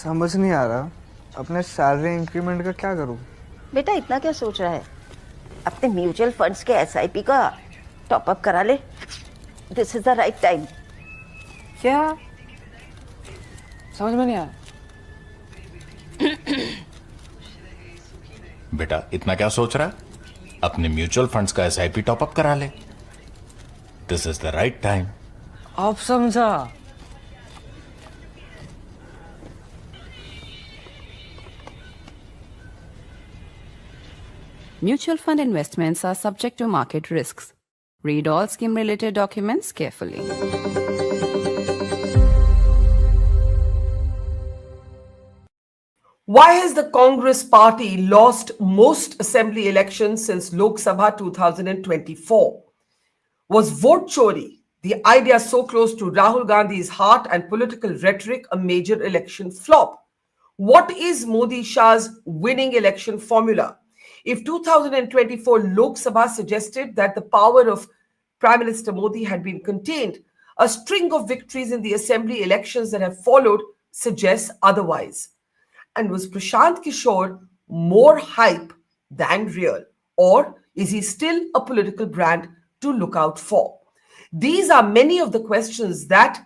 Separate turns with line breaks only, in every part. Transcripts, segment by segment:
समझ नहीं आ रहा अपने सैलरी इंक्रीमेंट का क्या करूं।
बेटा इतना क्या सोच रहा है? अपने म्यूचुअल फंड्स के एसआईपी का टॉप अप करा ले। This is the right time.
क्या समझ में नहीं आया?
बेटा इतना क्या सोच रहा है? अपने म्यूचुअल फंड्स का एसआईपी टॉप अप करा ले। This is the right time.
आप समझा?
Mutual fund investments are subject to market risks. Read all scheme-related documents carefully.
Why has the Congress party lost most assembly elections since Lok Sabha 2024? Was vote chori, the idea so close to Rahul Gandhi's heart and political rhetoric, a major election flop? What is Modi Shah's winning election formula? If 2024 Lok Sabha suggested that the power of Prime Minister Modi had been contained, a string of victories in the assembly elections that have followed suggests otherwise. And was Prashant Kishor more hype than real? Or is he still a political brand to look out for? These are many of the questions that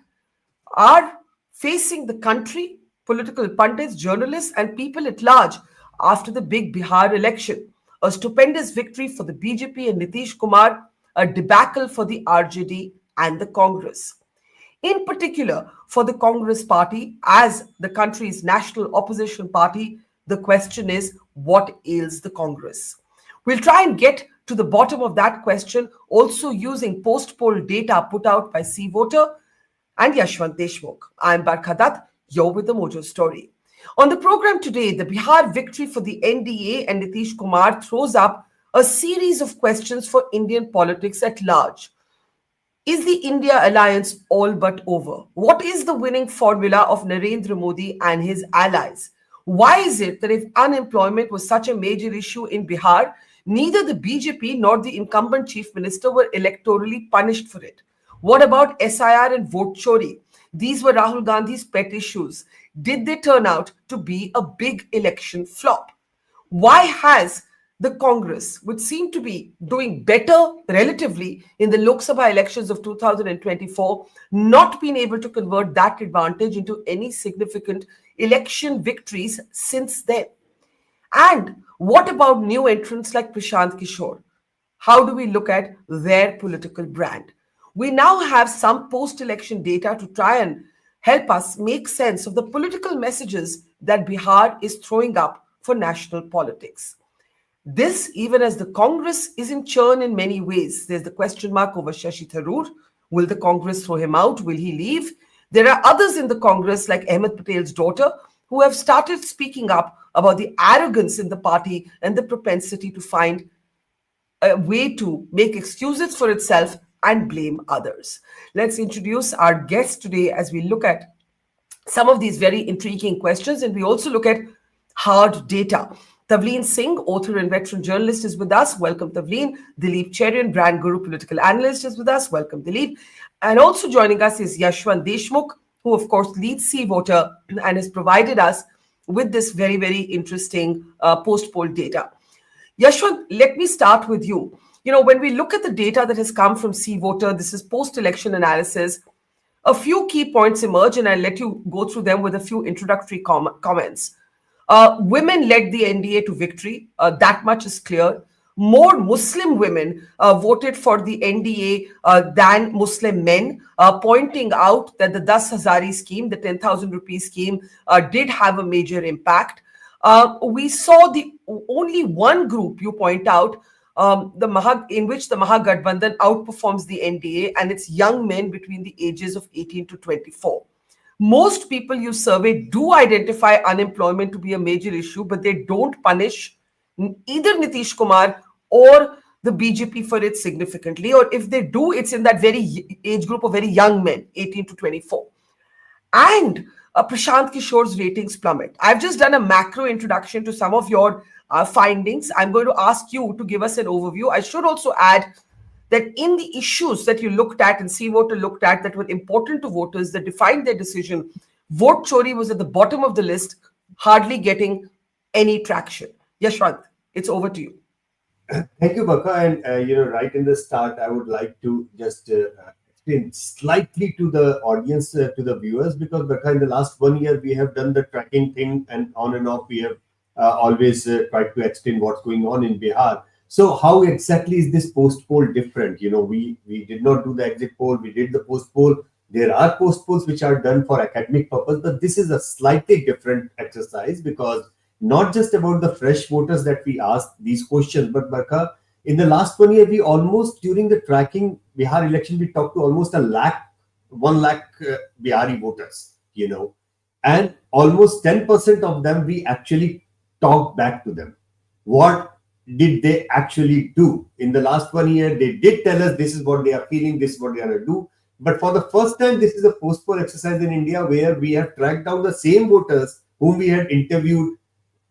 are facing the country, political pundits, journalists, and people at large after the big Bihar election. A stupendous victory for the BJP and Nitish Kumar, a debacle for the RJD and the Congress. In particular, for the Congress party, as the country's national opposition party, the question is, what ails the Congress? We'll try and get to the bottom of that question, also using post-poll data put out by C-Voter and Yashwant Deshmukh. I'm Barkha, you're with the Mojo story. On the program today, the Bihar victory for the NDA and Nitish Kumar throws up a series of questions for Indian politics at large. Is the India alliance all but over? What is the winning formula of Narendra Modi and his allies? Why is it that if unemployment was such a major issue in Bihar, neither the BJP nor the incumbent chief minister were electorally punished for it? What about SIR and vote chori? These were Rahul Gandhi's pet issues. Did they turn out to be a big election flop? Why has the Congress, which seemed to be doing better relatively in the Lok Sabha elections of 2024, not been able to convert that advantage into any significant election victories since then? And what about new entrants like Prashant Kishor? How do we look at their political brand? We now have some post-election data to try and help us make sense of the political messages that Bihar is throwing up for national politics. This, even as the Congress is in churn in many ways. There's the question mark over Shashi Tharoor. Will the Congress throw him out? Will he leave? There are others in the Congress, like Ahmed Patel's daughter, who have started speaking up about the arrogance in the party and the propensity to find a way to make excuses for itself and blame others. Let's introduce our guest today as we look at some of these very intriguing questions, and we also look at hard data. Tavleen Singh, author and veteran journalist, is with us. Welcome, Tavleen. Dilip Cherian, brand guru, political analyst, is with us. Welcome, Dilip. And also joining us is Yashwant Deshmukh, who, of course, leads C-Voter and has provided us with this very, very interesting post-poll data. Yashwant, let me start with you. You know, when we look at the data that has come from C-Voter, this is post-election analysis, a few key points emerge, and I'll let you go through them with a few introductory comments. Women led the NDA to victory. That much is clear. More Muslim women voted for the NDA than Muslim men, pointing out that the 10,000 scheme, the 10,000 rupee scheme, did have a major impact. We saw the only one group, you point out, in which the Mahagathbandhan outperforms the NDA, and it's young men between the ages of 18 to 24. Most people you survey do identify unemployment to be a major issue, but they don't punish either Nitish Kumar or the BJP for it significantly. Or if they do, it's in that very age group of very young men, 18 to 24. And Prashant Kishor's ratings plummet. I've just done a macro introduction to some of your findings. I'm going to ask you to give us an overview. I should also add that in the issues that you looked at and C-Voter looked at that were important to voters that defined their decision Vote chori was at the bottom of the list, hardly getting any traction. Yashwant, it's over to you.
Thank you, Barkha. And right in the start, I would like to just explain slightly to the audience, to the viewers, because Barkha, in the last 1 year, we have done the tracking thing, and on and off, we have always tried to explain what's going on in Bihar. So, how exactly is this post poll different? We did not do the exit poll; we did the post poll. There are post polls which are done for academic purpose, but this is a slightly different exercise because not just about the fresh voters that we ask these questions, but Barkha, in the last 1 year, we almost during the tracking Bihar election, we talked to almost 1 lakh Bihari voters, and almost 10% of them we actually talked back to them. What did they actually do in the last 1 year? They did tell us this is what they are feeling, this is what they are going to do. But for the first time, this is a post poll exercise in India where we have tracked down the same voters whom we had interviewed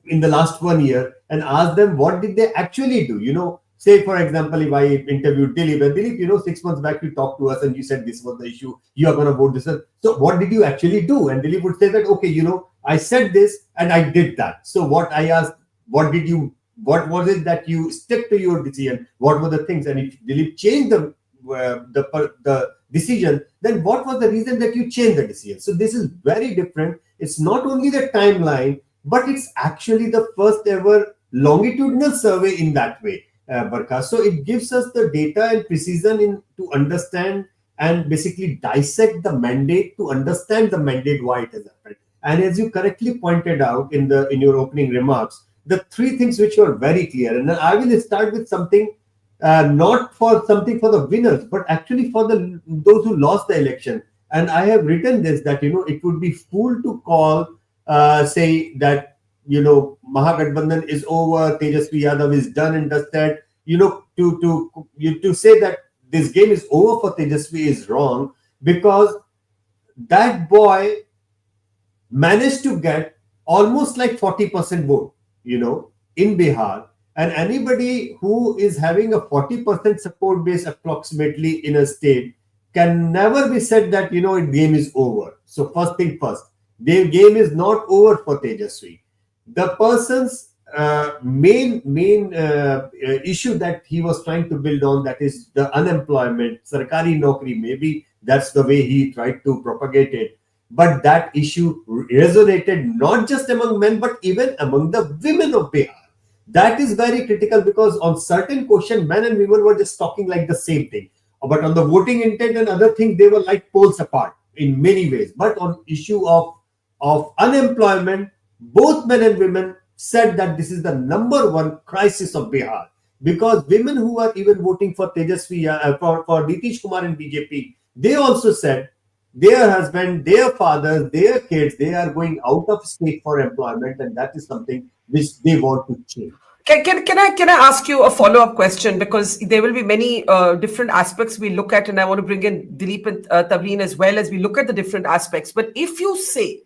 in the last 1 year and asked them what did they actually do. Say for example, if I interviewed Dilip, and Dilip, 6 months back you talked to us and you said this was the issue, you are going to vote this. So what did you actually do? And Dilip would say that, okay, I said this and I did that. So what I asked, what was it that you stick to your decision? What were the things? And if Dilip changed the decision, then what was the reason that you changed the decision? So this is very different. It's not only the timeline, but it's actually the first ever longitudinal survey in that way, Barkha. So it gives us the data and precision to understand and basically dissect the mandate, to understand the mandate, why it has happened. And as you correctly pointed out in your opening remarks, the three things which were very clear. And I will start with something, not for something for the winners, but actually for those who lost the election. And I have written this, that it would be fool to call say that Mahagathbandhan is over, Tejashwi Yadav is done and dusted. To say that this game is over for Tejashwi is wrong, because that boy managed to get almost like 40% vote, in Bihar. And anybody who is having a 40% support base approximately in a state can never be said that game is over. So first thing first, the game is not over for Tejashwi. The person's main issue that he was trying to build on, that is the unemployment, sarkari naukri, maybe that's the way he tried to propagate it. But that issue resonated not just among men, but even among the women of Bihar. That is very critical, because on certain question, men and women were just talking like the same thing. But on the voting intent and other things, they were like poles apart in many ways. But on issue of unemployment, both men and women said that this is the number one crisis of Bihar, because women who are even voting for Tejashwi, for Nitish Kumar and BJP, they also said their husband, their fathers, their kids, they are going out of state for employment, and that is something which they want to change.
Can I ask you a follow-up question, because there will be many different aspects we look at, and I want to bring in Dilip and Tavleen as well as we look at the different aspects. But if you say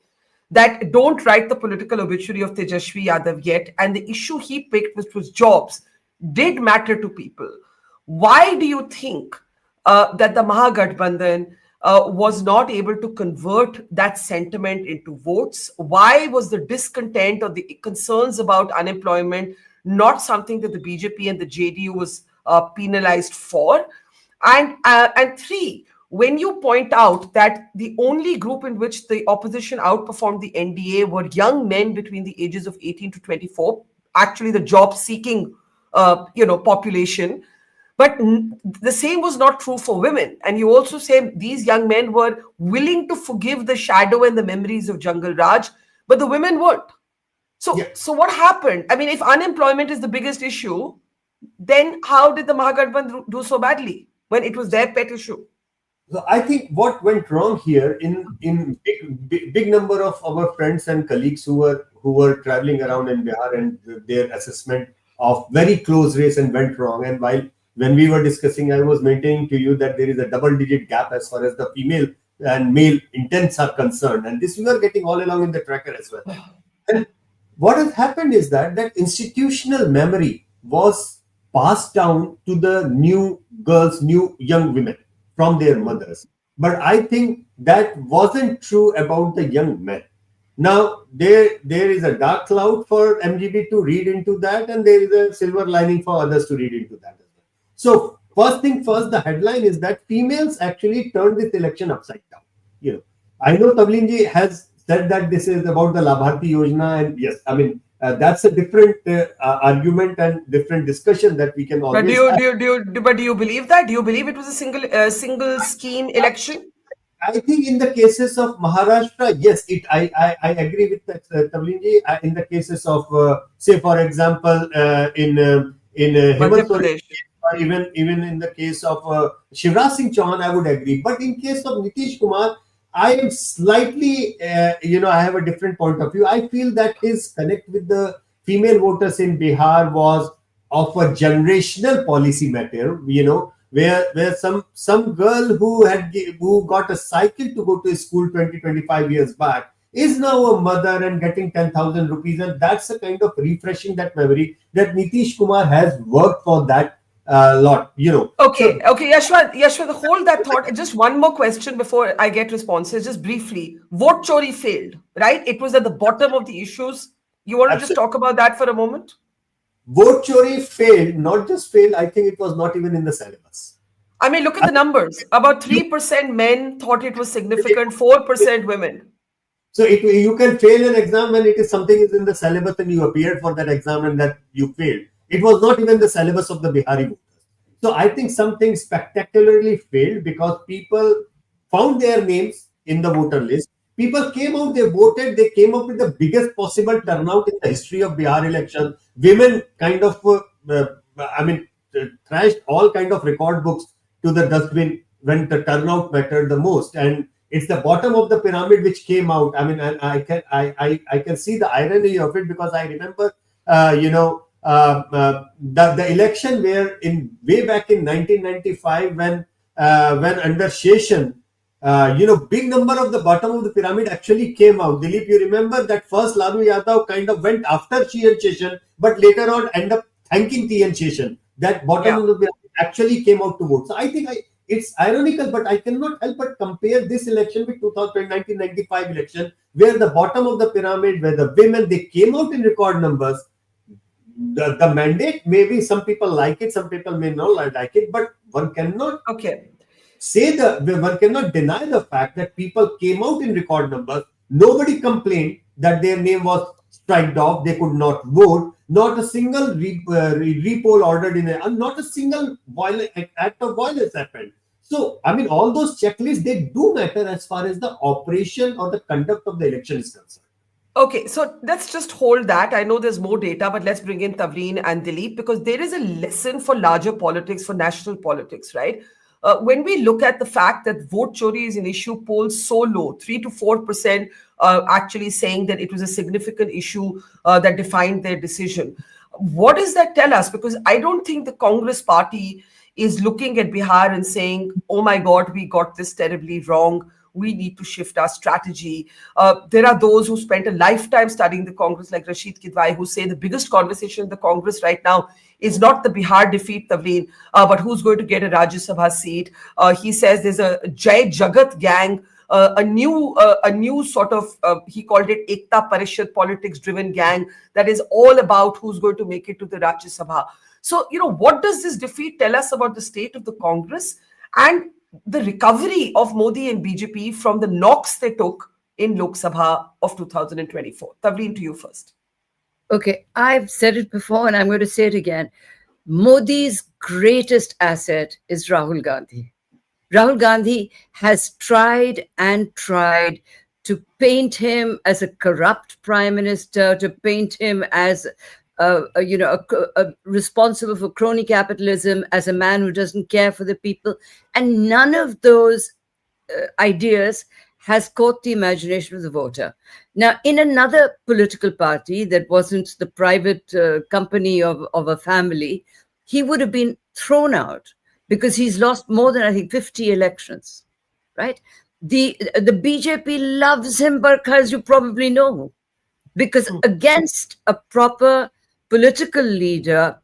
that don't write the political obituary of Tejashwi Yadav yet, and the issue he picked, which was jobs, did matter to people, why do you think that the Mahagathbandhan was not able to convert that sentiment into votes? Why was the discontent or the concerns about unemployment not something that the BJP and the JDU was penalized for? And three, when you point out that the only group in which the opposition outperformed the NDA were young men between the ages of 18 to 24, actually the job-seeking population, but the same was not true for women. And you also say these young men were willing to forgive the shadow and the memories of Jungle Raj, but the women weren't. So what happened? I mean, if unemployment is the biggest issue, then how did the Mahagathbandhan do so badly when it was their pet issue?
So I think what went wrong here in big number of our friends and colleagues who were traveling around in Bihar, and their assessment of very close race and went wrong. And when we were discussing, I was maintaining to you that there is a double-digit gap as far as the female and male intents are concerned. And this we were getting all along in the tracker as well. And what has happened is that institutional memory was passed down to the new girls, new young women from their mothers. But I think that wasn't true about the young men. Now, there is a dark cloud for MGB to read into that, and there is a silver lining for others to read into that as well. So, first thing first, the headline is that females actually turned this election upside down. I know Tavleenji has said that this is about the Labharti Yojana, and yes, I mean, that's a different argument and different discussion that we can always have.
But do you believe that? Do you believe it was a single scheme election?
I think in the cases of Maharashtra, yes, I agree with that, Tavleenji. In the cases of, say, for example, in Hemant Soren's case, or even in the case of Shivraj Singh Chauhan, I would agree. But in case of Nitish Kumar, I am slightly, I have a different point of view. I feel that his connect with the female voters in Bihar was of a generational policy matter, where some girl who got a cycle to go to school 20-25 years back is now a mother and getting 10,000 rupees, and that's a kind of refreshing that memory that Nitish Kumar has worked for that lot.
Okay, Yashwant, hold that thought. Just one more question before I get responses. Just briefly, vote chori failed, right? It was at the bottom of the issues. You want to just talk about that for a moment?
Vote chori failed, not just failed, I think it was not even in the syllabus.
I mean, look at the numbers. About 3% men thought it was significant, 4% women.
So you can fail an exam when it is something is in the syllabus and you appeared for that exam and that you failed. It was not even the syllabus of the Bihari voters. So I think something spectacularly failed because people found their names in the voter list. People came out, they voted, they came up with the biggest possible turnout in the history of Bihar election. Women kind of, trashed all kind of record books to the dustbin when the turnout mattered the most. And it's the bottom of the pyramid which came out. I mean, I can see the irony of it because I remember, the election where way back in 1995 when under Session, big number of the bottom of the pyramid actually came out. Dilip, you remember that first Lalu Yadav kind of went after TN Session, but later on end up thanking TN Session. That bottom of the pyramid actually came out to vote. So I think it's ironical, but I cannot help but compare this election with 1995 election, where the bottom of the pyramid, where the women, they came out in record numbers. The mandate, maybe some people like it, some people may not like it, but one cannot one cannot deny the fact that people came out in record numbers. Nobody complained that their name was striked off, they could not vote. Not a single repoll ordered not a single act of violence happened. So, I mean, all those checklists, they do matter as far as the operation or the conduct of the election is concerned.
Okay, so let's just hold that. I know there's more data, but let's bring in Tavleen and Dilip because there is a lesson for larger politics, for national politics, right? When we look at the fact that vote chori is an issue, polls so low, 3 to 4% actually saying that it was a significant issue that defined their decision. What does that tell us? Because I don't think the Congress party is looking at Bihar and saying, oh my God, we got this terribly wrong. We need to shift our strategy. There are those who spent a lifetime studying the Congress, like Rashid Kidwai, who say the biggest conversation in the Congress right now is not the Bihar defeat, Tavleen, but who's going to get a Rajya Sabha seat. He says there's a Jai Jagat gang, a new sort of, he called it Ekta Parishad politics-driven gang that is all about who's going to make it to the Rajya Sabha. So, what does this defeat tell us about the state of the Congress and the recovery of Modi and BJP from the knocks they took in Lok Sabha of 2024? Tavleen, to you first.
Okay, I've said it before and I'm going to say it again. Modi's greatest asset is Rahul Gandhi. Rahul Gandhi has tried and tried to paint him as a corrupt prime minister, to paint him as responsible for crony capitalism, as a man who doesn't care for the people. And none of those ideas has caught the imagination of the voter. Now, in another political party that wasn't the private company of a family, he would have been thrown out because he's lost more than, I think, 50 elections, right? The BJP loves him, Barkha, as you probably know, because against a proper political leader,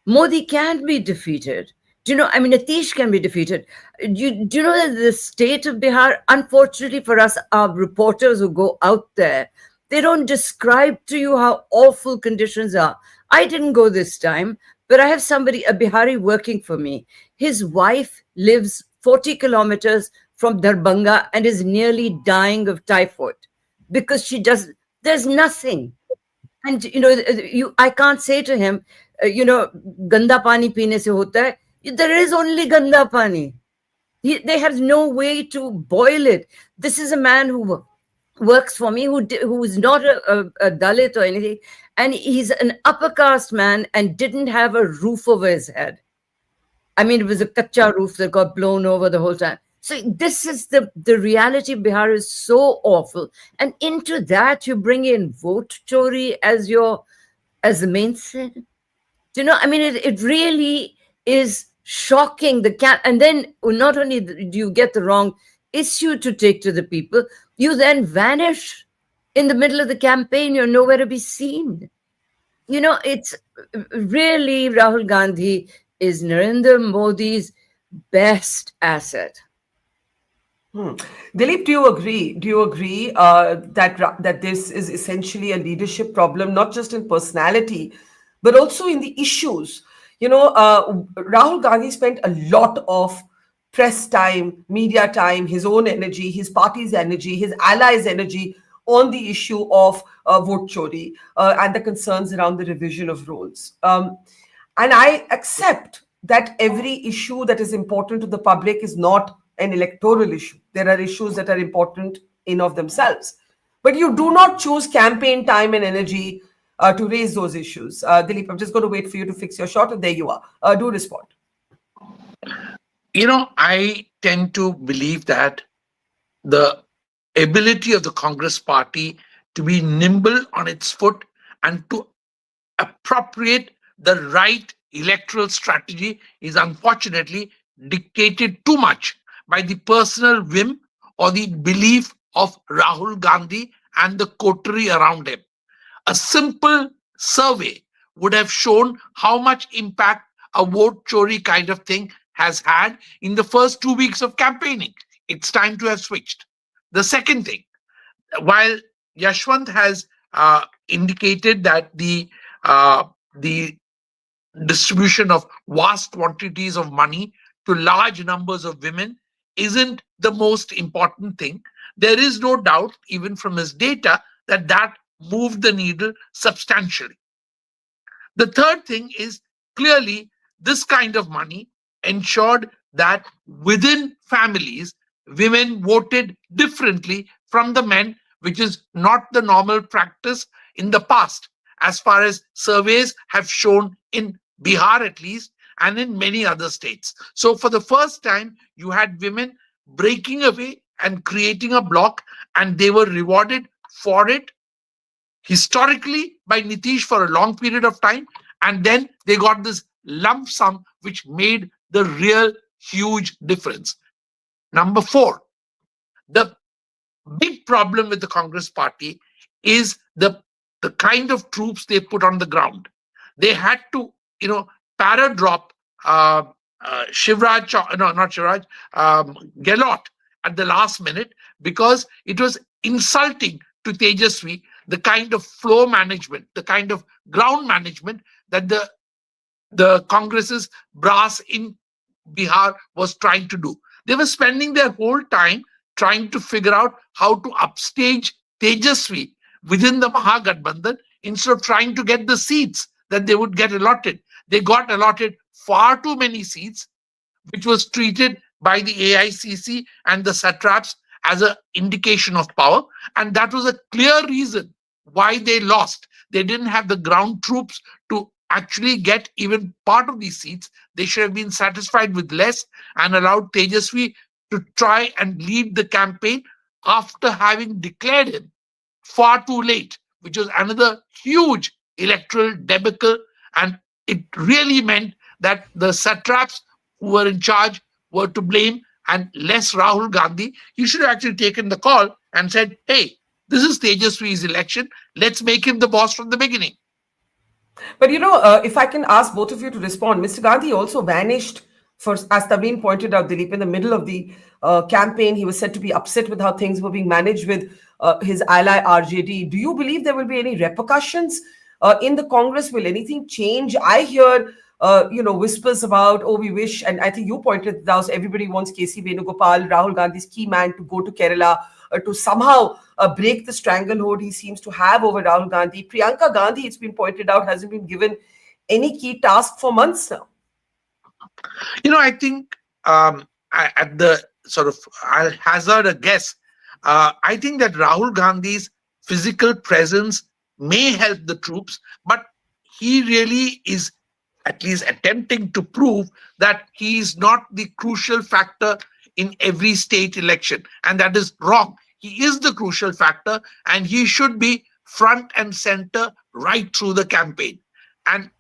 Modi can be defeated. Do you know, I mean, Nitish can be defeated. Do you know that the state of Bihar, unfortunately for us, our reporters who go out there, they don't describe to you how awful conditions are. I didn't go this time, but I have somebody, a Bihari, working for me. His wife lives 40 kilometers from Darbhanga and is nearly dying of typhoid because there's nothing. And, you know, I can't say to him, ganda pani peene se hota hai. There is only ganda pani. They have no way to boil it. This is a man who works for me, who is not a Dalit or anything, and he's an upper caste man and didn't have a roof over his head. I mean, it was a kacha roof that got blown over the whole time. So this is the reality. Bihar is so awful, and into that you bring in vote chori as the main thing. You know, I mean, it really is shocking. And then not only do you get the wrong issue to take to the people, you then vanish in the middle of the campaign. You're nowhere to be seen. You know, it's really Rahul Gandhi is Narendra Modi's best asset.
Dilip, do you agree? Do you agree that this is essentially a leadership problem, not just in personality, but also in the issues? You know, Rahul Gandhi spent a lot of press time, media time, his own energy, his party's energy, his allies' energy on the issue of vote chori and the concerns around the revision of roles. And I accept that every issue that is important to the public is not an electoral issue. There are issues that are important in of themselves. But you do not choose campaign time and energy to raise those issues. Dilip, I'm just going to wait for you to fix your shot, and there you are. Do respond.
You know, I tend to believe that the ability of the Congress party to be nimble on its foot and to appropriate the right electoral strategy is unfortunately dictated too much by the personal whim or the belief of Rahul Gandhi and the coterie around him. A simple survey would have shown how much impact a vote chori kind of thing has had in the first 2 weeks of campaigning. It's time to have switched. The second thing, while Yashwant has indicated that the distribution of vast quantities of money to large numbers of women isn't the most important thing, there is no doubt, even from his data, that moved the needle substantially. The third thing is clearly this kind of money ensured that within families, women voted differently from the men, which is not the normal practice in the past, as far as surveys have shown in Bihar at least, and in many other states. So for the first time, you had women breaking away and creating a bloc, and they were rewarded for it historically by Nitish for a long period of time. And then they got this lump sum, which made the real huge difference. Number 4, the big problem with the Congress party is the kind of troops they put on the ground. They had to, para-drop Gehlot at the last minute because it was insulting to Tejashwi, the kind of flow management, the kind of ground management that the Congress's brass in Bihar was trying to do. They were spending their whole time trying to figure out how to upstage Tejashwi within the Mahagathbandhan instead of trying to get the seats that they would get allotted. They got allotted far too many seats, which was treated by the AICC and the satraps as an indication of power. And that was a clear reason why they lost. They didn't have the ground troops to actually get even part of these seats. They should have been satisfied with less and allowed Tejashwi to try and lead the campaign after having declared him far too late, which was another huge electoral debacle. And it really meant that the satraps who were in charge were to blame and less Rahul Gandhi. He should have actually taken the call and said, hey, this is Tejashwi's election. Let's make him the boss from the beginning.
But, if I can ask both of you to respond, Mr. Gandhi also vanished as Tavleen pointed out, Dilip, in the middle of the campaign, he was said to be upset with how things were being managed with his ally RJD. Do you believe there will be any repercussions in the Congress? Will anything change? I hear, whispers about, oh, we wish, and I think you pointed out, everybody wants KC Venugopal, Rahul Gandhi's key man, to go to Kerala to somehow break the stranglehold he seems to have over Rahul Gandhi. Priyanka Gandhi, it's been pointed out, hasn't been given any key task for months now.
I think at the sort of, I'll hazard a guess. I think that Rahul Gandhi's physical presence may help the troops, but he really is at least attempting to prove that he is not the crucial factor in every state election. And that is wrong. He is the crucial factor, and he should be front and center right through the campaign. And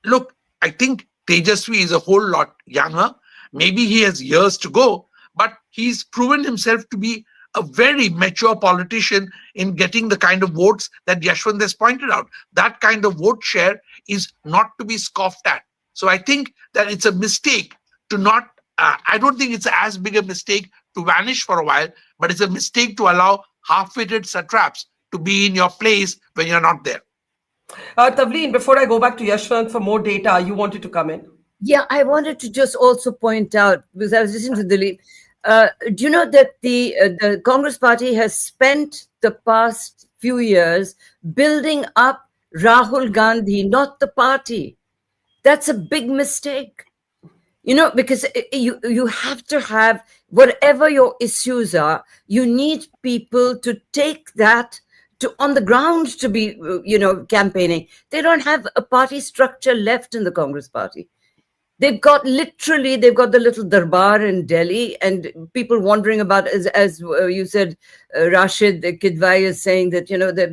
look, I think Tejashwi is a whole lot younger. Maybe he has years to go, but he's proven himself to be a very mature politician in getting the kind of votes that Yashwant has pointed out. That kind of vote share is not to be scoffed at. So I think that it's a mistake to not, I don't think it's as big a mistake to vanish for a while, but it's a mistake to allow half-witted satraps to be in your place when you're not there.
Tavleen, before I go back to Yashwant for more data, you wanted to come in?
Yeah, I wanted to just also point out, because I was listening to Dilip, do you know that the Congress party has spent the past few years building up Rahul Gandhi, not the party? That's a big mistake. Because you have to have, whatever your issues are, you need people to take that to on the ground to be, campaigning. They don't have a party structure left in the Congress party. They've got the little darbar in Delhi, and people wondering about, as you said, Rashid Kidwai is saying that,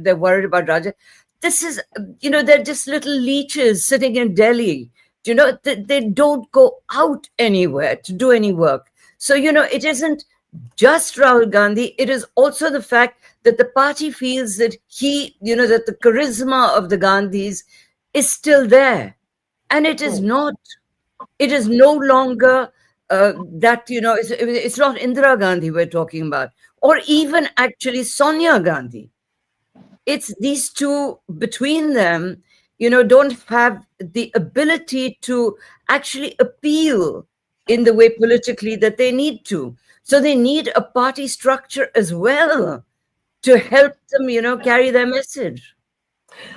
they're worried about Raja. This is, they're just little leeches sitting in Delhi. They don't go out anywhere to do any work. So, it isn't just Rahul Gandhi. It is also the fact that the party feels that that the charisma of the Gandhis is still there. And it is not. It is no longer that, it's not Indira Gandhi we're talking about, or even actually Sonia Gandhi. It's these two between them, don't have the ability to actually appeal in the way politically that they need to. So they need a party structure as well to help them, carry their message.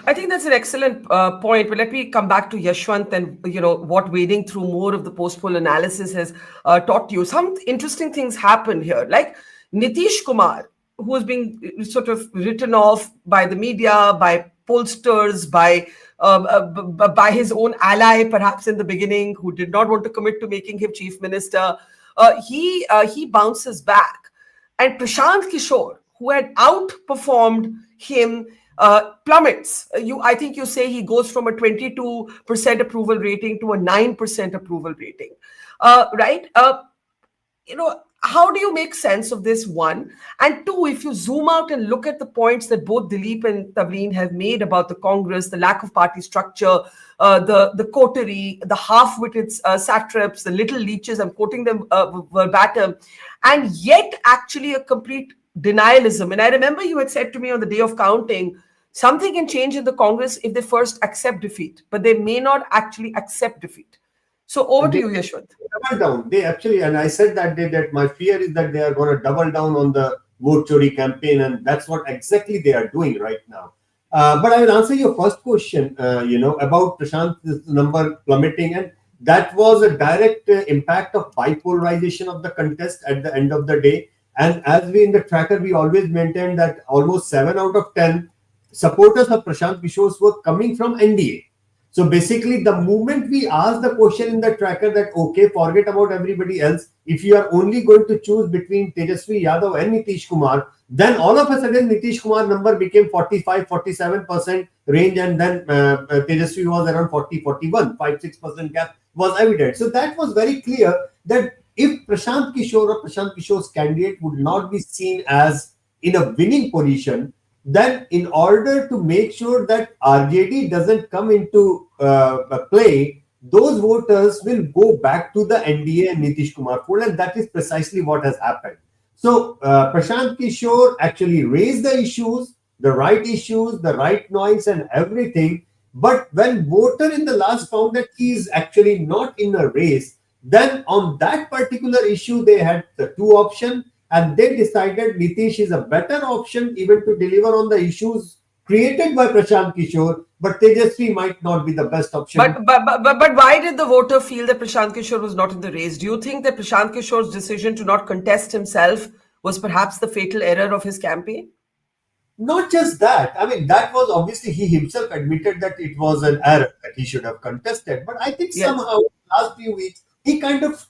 I think that's an excellent point, but let me come back to Yashwant and, what wading through more of the post-poll analysis has taught you. Some interesting things happened here, like Nitish Kumar, who is being sort of written off by the media, by pollsters, by his own ally, perhaps in the beginning, who did not want to commit to making him chief minister. He bounces back. And Prashant Kishor, who had outperformed him, plummets. I think you say he goes from a 22% approval rating to a 9% approval rating, right? How do you make sense of this, one? And two, if you zoom out and look at the points that both Dilip and Tavleen have made about the Congress, the lack of party structure, the coterie, the half-witted satraps, the little leeches, I'm quoting them verbatim, and yet actually a complete denialism. And I remember you had said to me on the day of counting, something can change in the Congress if they first accept defeat, but they may not actually accept defeat. So over to you, Yashwant.
Double down. They actually, and I said that day that my fear is that they are going to double down on the vote chori campaign, and that's what exactly they are doing right now. But I will answer your first question, about Prashant's number plummeting, and that was a direct impact of bipolarization of the contest at the end of the day. And as we in the tracker, we always maintain that almost 7 out of 10 supporters of Prashant Kishor were coming from NDA. So basically, the moment we ask the question in the tracker that, okay, forget about everybody else, if you are only going to choose between Tejashwi Yadav and Nitish Kumar, then all of a sudden Nitish Kumar number became 45-47% range, and then Tejashwi was around 40-41, 5-6% gap was evident. So that was very clear that if Prashant Kishor or Prashant Kishor's candidate would not be seen as in a winning position, then in order to make sure that RJD doesn't come into play, those voters will go back to the NDA and Nitish Kumar fold, and that is precisely what has happened. So Prashant Kishor actually raised the issues, the right noise and everything. But when voter in the last found that he is actually not in a race, then on that particular issue, they had the two options, and they decided Nitish is a better option even to deliver on the issues created by Prashant Kishor, but Tejashwi might not be the best option.
But why did the voter feel that Prashant Kishor was not in the race? Do you think that Prashant Kishor's decision to not contest himself was perhaps the fatal error of his campaign?
Not just that. I mean, that was obviously he himself admitted that it was an error that he should have contested. But I think somehow last few weeks he kind of,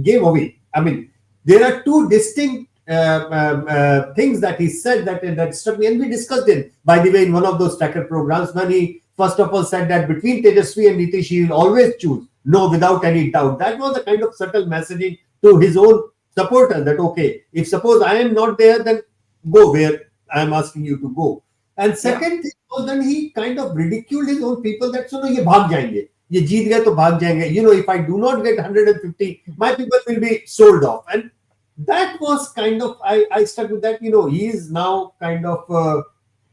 gave away. I mean, there are two distinct things that he said that struck me, and we discussed it, by the way, in one of those tracker programs, when he first of all said that between Tejashwi and Nitish, he will always choose, no, without any doubt. That was a kind of subtle messaging to his own supporters that, okay, if suppose I am not there, then go where I am asking you to go. And second thing was, then he kind of ridiculed his own people that, so no, ye bhag jayenge. Ye jeet gaye to bhag jayenge. You know, if I do not get 150, my people will be sold off. And that was kind of, I stuck with that. You know, he is now kind of,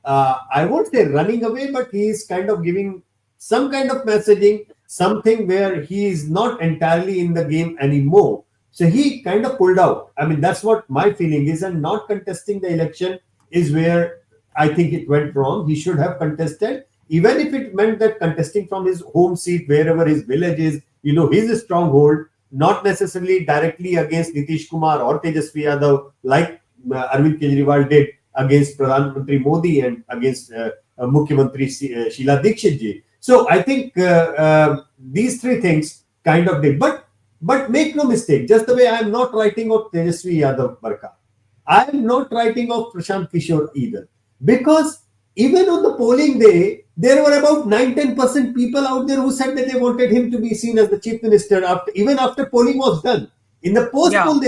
I won't say running away, but he is kind of giving some kind of messaging, something where he is not entirely in the game anymore. So he kind of pulled out. I mean, that's what my feeling is. And not contesting the election is where I think it went wrong. He should have contested, even if it meant that contesting from his home seat, wherever his village is, you know, his stronghold, not necessarily directly against Nitish Kumar or Tejashwi Yadav, like Arvind Kejriwal did against Pradhan Mantri Modi and against Mukhyamantri Sheila Dikshit ji. So I think these three things kind of did. But make no mistake, just the way I am not writing of Tejashwi Yadav, Barkha, I am not writing of Prashant Kishor either. Because even on the polling day, there were about 9-10% people out there who said that they wanted him to be seen as the chief minister even after polling was done. In the post-poll,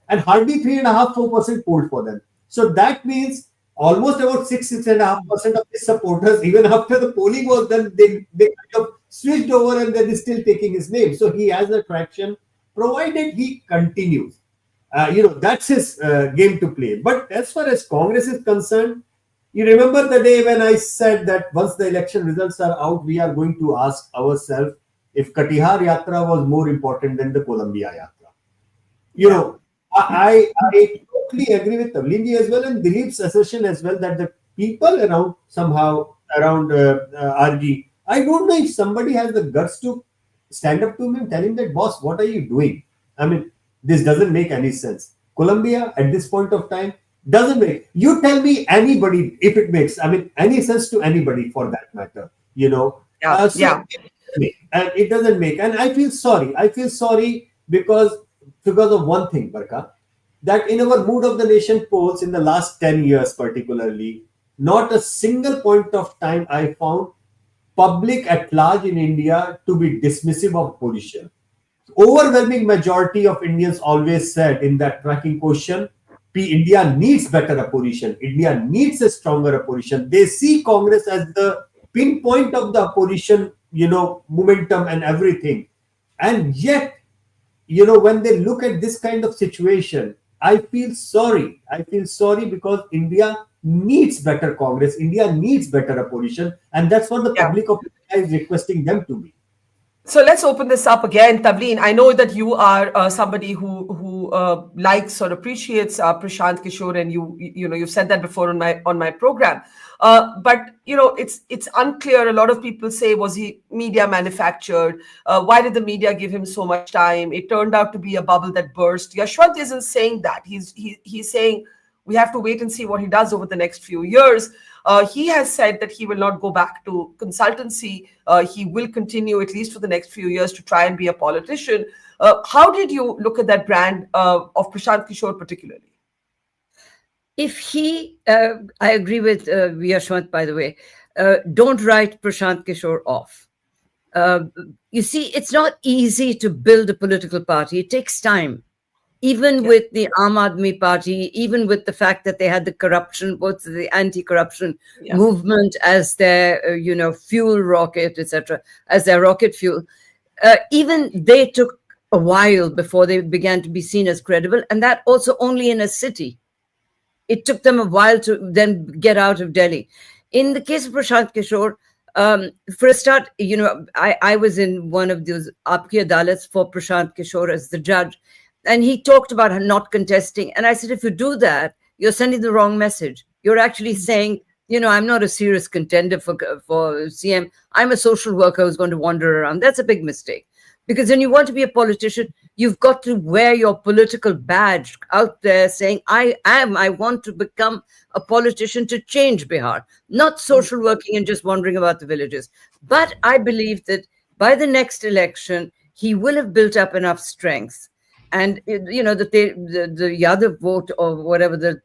and hardly 3.5-4% polled for them. So that means almost about 6.5% of his supporters, even after the polling was done, they kind of switched over and they're still taking his name. So he has the traction, provided he continues. That's his game to play. But as far as Congress is concerned, you remember the day when I said that once the election results are out, we are going to ask ourselves if Katihar Yatra was more important than the Columbia Yatra. You know, I totally agree with Tavlinji as well and Dilip's assertion as well that the people around RG, I don't know if somebody has the guts to stand up to him and tell him that, boss, what are you doing? I mean, this doesn't make any sense. Colombia at this point of time doesn't make. You tell me anybody if it makes, any sense to anybody for that matter, you know. And it doesn't make. And I feel sorry. I feel sorry because of one thing, Barkha, that in our Mood of the Nation polls in the last 10 years particularly, not a single point of time I found public at large in India to be dismissive of opposition. Overwhelming majority of Indians always said in that tracking question, India needs better opposition. India needs a stronger opposition. They see Congress as the pinpoint of the opposition, momentum and everything. And yet, when they look at this kind of situation, I feel sorry. I feel sorry because India needs better Congress. India needs better opposition. And that's what the public of India is requesting them to be.
So let's open this up again, Tavleen. I know that you are somebody who likes or appreciates Prashant Kishor, and you've said that before on my program. But it's unclear. A lot of people say, was he media manufactured? Why did the media give him so much time? It turned out to be a bubble that burst. Yashwant isn't saying that. He's saying we have to wait and see what he does over the next few years. He has said that he will not go back to consultancy. He will continue, at least for the next few years, to try and be a politician. How did you look at that brand of Prashant Kishor particularly?
If he, I agree with Yashwant, by the way, don't write Prashant Kishor off. You see, it's not easy to build a political party. It takes time. even with the Aam Aadmi Party, even with the fact that they had the corruption, both the anti-corruption movement as their, fuel rocket, etc., as their rocket fuel, even they took a while before they began to be seen as credible, and that also only in a city. It took them a while to then get out of Delhi. In the case of Prashant Kishor, for a start, I was in one of those Aapki Adalats for Prashant Kishor as the judge, and he talked about not contesting. And I said, if you do that, you're sending the wrong message. You're actually saying, I'm not a serious contender for CM. I'm a social worker who's going to wander around. That's a big mistake. Because when you want to be a politician, you've got to wear your political badge out there saying, I want to become a politician to change Bihar, not social working and just wandering about the villages. But I believe that by the next election, he will have built up enough strength. And the Yadav vote or whatever the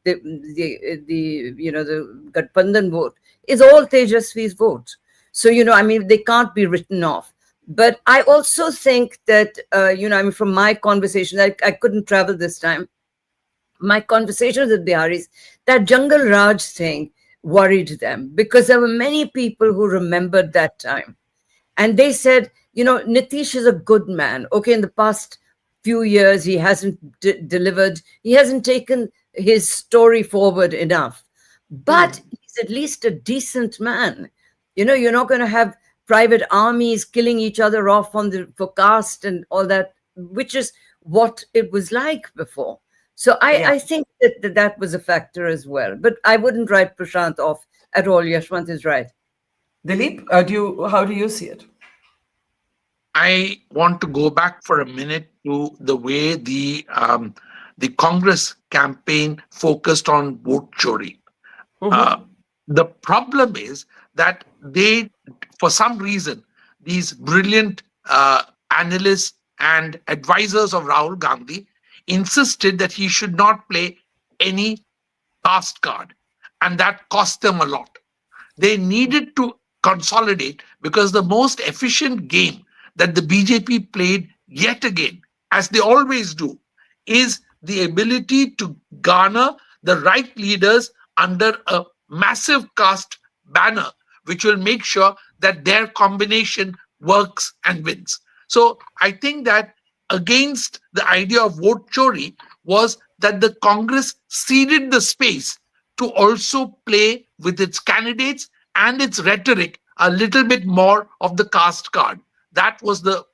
Gathbandhan vote is all Tejashwi's vote. So they can't be written off. But I also think that from my conversation, I couldn't travel this time. My conversations with Biharis, that Jungle Raj thing worried them because there were many people who remembered that time, and they said, Nitish is a good man. Okay, in the past few years, he hasn't delivered. He hasn't taken his story forward enough. But he's at least a decent man. You're not going to have private armies killing each other off for caste and all that, which is what it was like before. So I think that was a factor as well. But I wouldn't write Prashant off at all. Yashwant is right.
Dilip, how do you see it?
I want to go back for a minute to the way the Congress campaign focused on vote chori. The problem is that they, for some reason, these brilliant analysts and advisors of Rahul Gandhi insisted that he should not play any caste card, and that cost them a lot. They needed to consolidate because the most efficient game that the BJP played yet again, as they always do, is the ability to garner the right leaders under a massive caste banner, which will make sure that their combination works and wins. So I think that against the idea of vote chori was that the Congress ceded the space to also play with its candidates and its rhetoric a little bit more of the caste card. That was the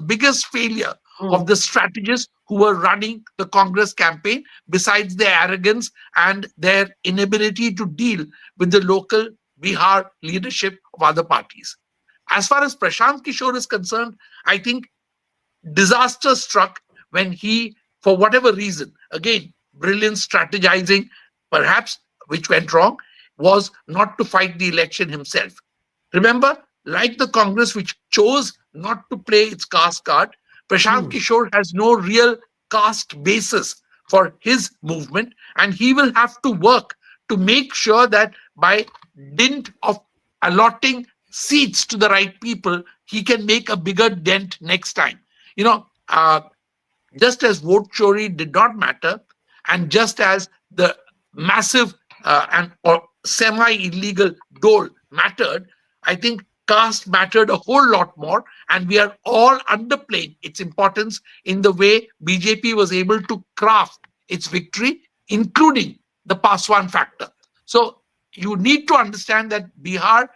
biggest failure of the strategists who were running the Congress campaign, besides their arrogance and their inability to deal with the local Bihar leadership of other parties. As far as Prashant Kishor is concerned, I think disaster struck when he, for whatever reason, again, brilliant strategizing, perhaps, which went wrong, was not to fight the election himself. Remember, like the Congress, which chose not to play its caste card, Prashant Kishor has no real caste basis for his movement, and he will have to work to make sure that by dint of allotting seats to the right people, he can make a bigger dent next time. Just as vote chori did not matter, and just as the massive or semi-illegal dole mattered, I think caste mattered a whole lot more, and we are all underplaying its importance in the way BJP was able to craft its victory, including the Paswan factor. So you need to understand that Bihar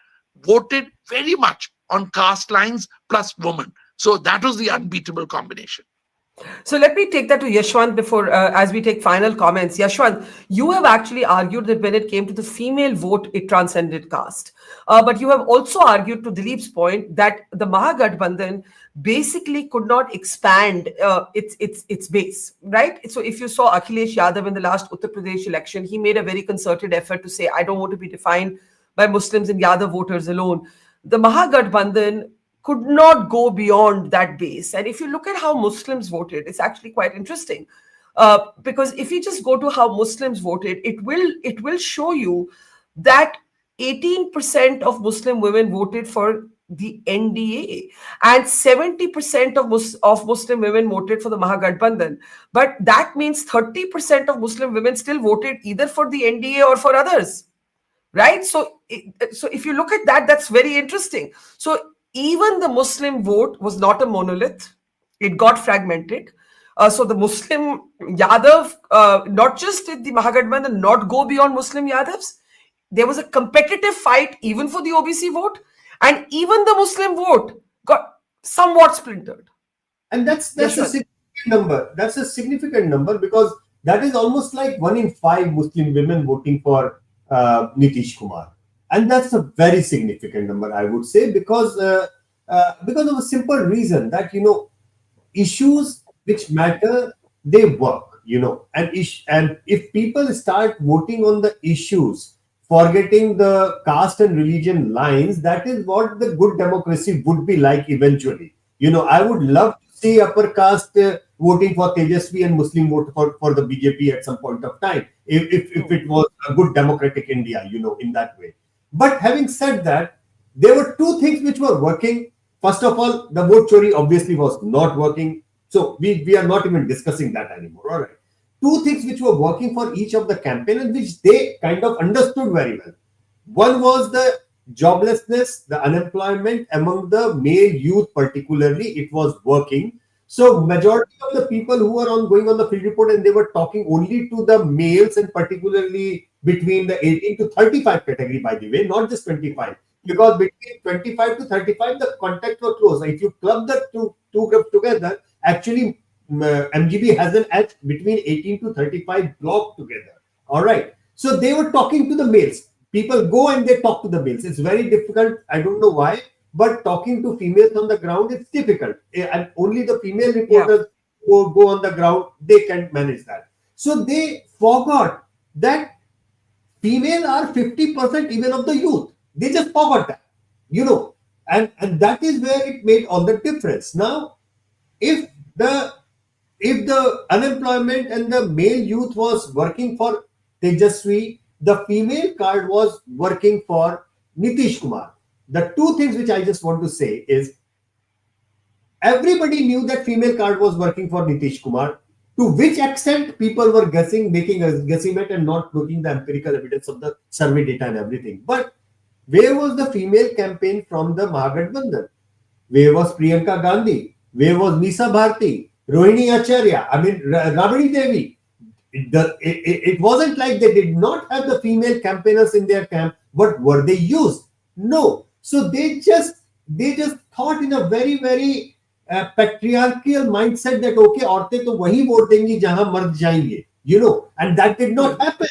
voted very much on caste lines plus women. So that was the unbeatable combination.
So let me take that to Yashwant before, as we take final comments. Yashwant, you have actually argued that when it came to the female vote, it transcended caste. But you have also argued, to Dilip's point, that the Mahagathbandhan basically could not expand its base, right? So if you saw Akhilesh Yadav in the last Uttar Pradesh election, he made a very concerted effort to say, I don't want to be defined by Muslims and Yadav voters alone. The Mahagathbandhan could not go beyond that base. And if you look at how Muslims voted, it's actually quite interesting. Because if you just go to how Muslims voted, it will show you that 18% of Muslim women voted for the NDA, and 70% of Muslim women voted for the Mahagathbandhan. But that means 30% of Muslim women still voted either for the NDA or for others, right? So if you look at that, that's very interesting. So even the Muslim vote was not a monolith; it got fragmented. So the Muslim Yadav, not just did the Mahagathbandhan not go beyond Muslim Yadavs, there was a competitive fight even for the OBC vote, and even the Muslim vote got somewhat splintered.
And that's a
Yashwant.
significant number. That's a significant number because that is almost like 1 in 5 Muslim women voting for Nitish Kumar, and that's a very significant number, I would say, because of a simple reason that issues which matter, they work, and if people start voting on the issues, forgetting the caste and religion lines, that is what the good democracy would be like eventually. I would love to see upper caste voting for Tejashwi and Muslim vote for the BJP at some point of time, if it was a good democratic India, in that way. But having said that, there were two things which were working. First of all, the vote chori obviously was not working. So we are not even discussing that anymore. All right. Two things which were working for each of the campaign and which they kind of understood very well. One was the joblessness, the unemployment among the male youth particularly, it was working. So majority of the people who were going on the field report, and they were talking only to the males, and particularly between the 18 to 35 category, by the way, not just 25. Because between 25 to 35, the contacts were close. If you club the two groups together, actually MGB has an edge between 18 to 35 block together. All right. So they were talking to the males. People go and they talk to the males. It's very difficult. I don't know why, but talking to females on the ground, it's difficult. And only the female reporters who go on the ground, they can manage that. So they forgot that female are 50% even of the youth. They just forgot that, and that is where it made all the difference. Now, if the unemployment and the male youth was working for Tejashwi, the female card was working for Nitish Kumar. The two things which I just want to say is, everybody knew that female card was working for Nitish Kumar. To which extent people were guessing, making a guesstimate and not looking the empirical evidence of the survey data and everything. But where was the female campaign from the Mahagathbandhan? Where was Priyanka Gandhi? Where was Nisa Bharti? Rohini Acharya? I mean, Rabani Devi? It wasn't like they did not have the female campaigners in their camp, but were they used? No. So they just thought in a very, very patriarchal mindset that okay, औरतें तो वही vote देंगी जहां मर्द जाएंगे, and that did not happen.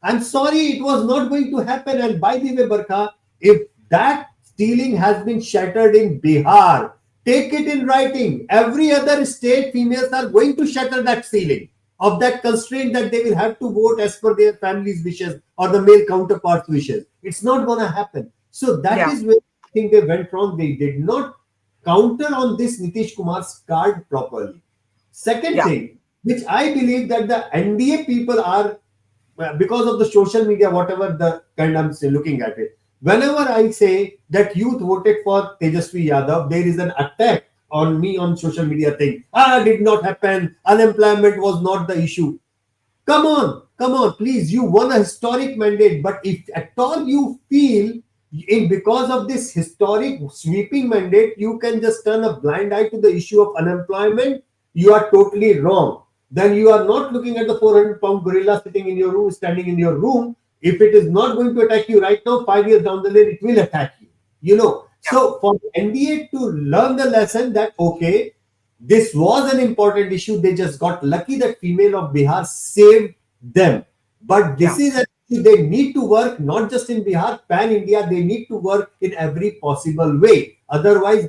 I'm sorry, it was not going to happen. And by the way, Barkha, if that ceiling has been shattered in Bihar, take it in writing. Every other state, females are going to shatter that ceiling of that constraint that they will have to vote as per their family's wishes or the male counterpart's wishes. It's not going to happen. So that is where I think they went wrong. They did not counter on this Nitish Kumar's card properly. Second thing, which I believe that the NDA people are, because of the social media, whatever the kind I'm looking at it, whenever I say that youth voted for Tejashwi Yadav, there is an attack on me on social media thing. Did not happen. Unemployment was not the issue. Come on, please. You won a historic mandate, but if at all you feel because of this historic sweeping mandate, you can just turn a blind eye to the issue of unemployment, you are totally wrong. Then you are not looking at the 400-pound gorilla sitting in your room, standing in your room. If it is not going to attack you right now, 5 years down the lane, it will attack you. So for the NDA to learn the lesson that, okay, this was an important issue. They just got lucky that female of Bihar saved them. But this is an issue they need to work, not just in Bihar, pan-India, they need to work in every possible way. Otherwise,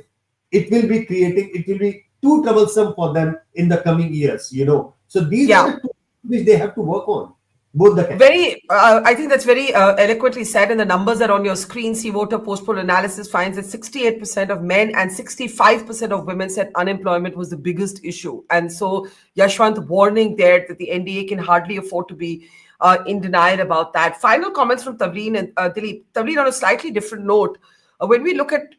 it will be too troublesome for them in the coming years, So these are the two which they have to work on. Both the
I think that's very eloquently said, and the numbers are on your screen. See Voter Post Poll analysis finds that 68% of men and 65% of women said unemployment was the biggest issue. And so Yashwant warning there that the NDA can hardly afford to be in denial about that. Final comments from Tavleen and Dilip. Tavleen, on a slightly different note, when we look at,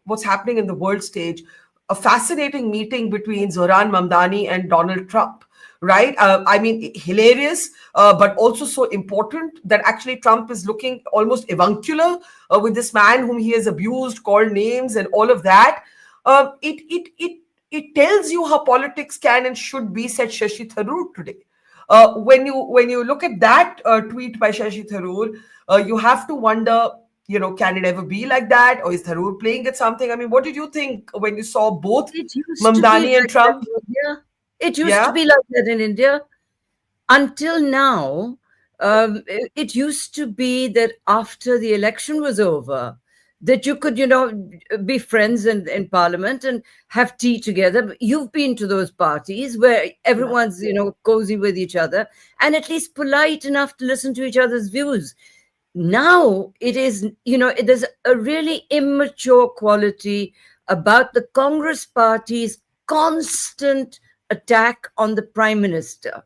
what's happening in the world stage, a fascinating meeting between Zohran Mamdani and Donald Trump, right? I mean, hilarious, but also so important that actually Trump is looking almost avuncular with this man whom he has abused, called names, and all of that. It tells you how politics can and should be, said Shashi Tharoor today. When you look at that tweet by Shashi Tharoor, you have to wonder, can it ever be like that, or is Tharoor playing at something? I mean, what did you think when you saw both Mamdani and Trump?
It used to be like that in India. Until now, it used to be that after the election was over, that you could, be friends in Parliament and have tea together. You've been to those parties where everyone's, cozy with each other and at least polite enough to listen to each other's views. Now it is, there's a really immature quality about the Congress Party's constant attack on the Prime Minister,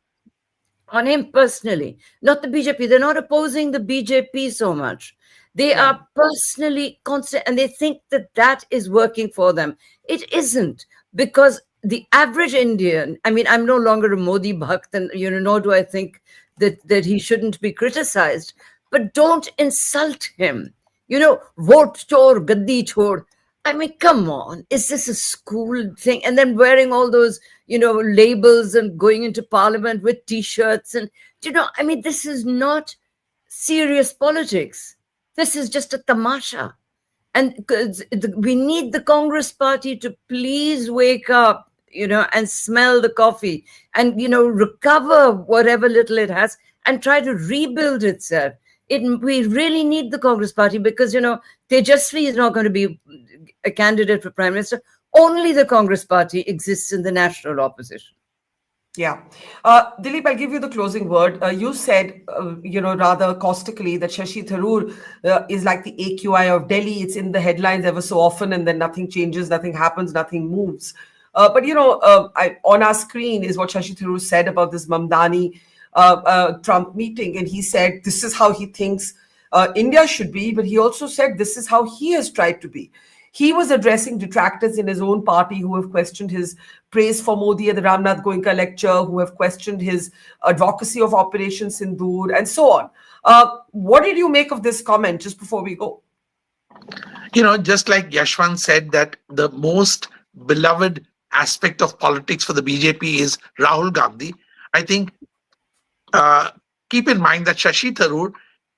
on him personally, not the BJP. They're not opposing the BJP so much. They are personally constant, and they think that is working for them. It isn't, because the average Indian, I mean, I'm no longer a Modi bhakt, and nor do I think that he shouldn't be criticized, but don't insult him. Vote chor, gaddi chor. I mean, come on, is this a school thing? And then wearing all those, labels and going into Parliament with T-shirts, and I mean, this is not serious politics. This is just a tamasha. And we need the Congress Party to please wake up, and smell the coffee and, recover whatever little it has and try to rebuild itself. We really need the Congress Party because, Tejashwi is not going to be a candidate for Prime Minister. Only the Congress Party exists in the national opposition.
Yeah. Dilip, I'll give you the closing word. You said, rather caustically that Shashi Tharoor is like the AQI of Delhi. It's in the headlines ever so often and then nothing changes, nothing happens, nothing moves. But on our screen is what Shashi Tharoor said about this Mamdani Trump meeting. And he said, this is how he thinks India should be. But he also said, this is how he has tried to be. He was addressing detractors in his own party who have questioned his praise for Modi at the Ramnath Goenka lecture, who have questioned his advocacy of Operation Sindoor, and so on. What did you make of this comment just before we go?
Just like Yashwant said that the most beloved aspect of politics for the BJP is Rahul Gandhi, I think keep in mind that Shashi Tharoor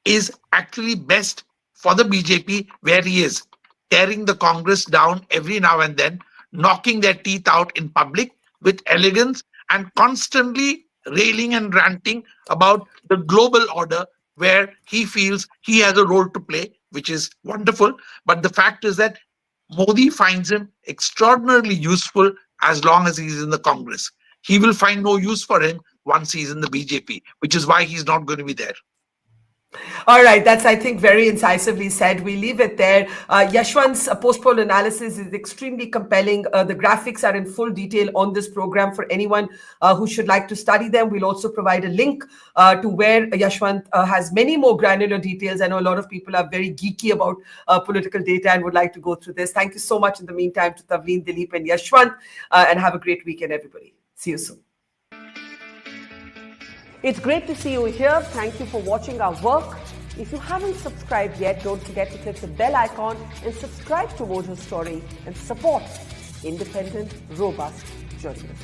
is actually best for the BJP where he is, tearing the Congress down every now and then, knocking their teeth out in public with elegance and constantly railing and ranting about the global order where he feels he has a role to play, which is wonderful. But the fact is that Modi finds him extraordinarily useful as long as he's in the Congress. He will find no use for him once he's in the BJP, which is why he's not going to be there.
All right, that's, I think, very incisively said. We leave it there. Yashwant's post-poll analysis is extremely compelling. The graphics are in full detail on this program for anyone who should like to study them. We'll also provide a link to where Yashwant has many more granular details. I know a lot of people are very geeky about political data and would like to go through this. Thank you so much in the meantime to Tavleen, Dilip and Yashwant, and have a great weekend, everybody. See you soon.
It's great to see you here. Thank you for watching our work. If you haven't subscribed yet, don't forget to click the bell icon and subscribe to Mojo Story and support independent, robust journalism.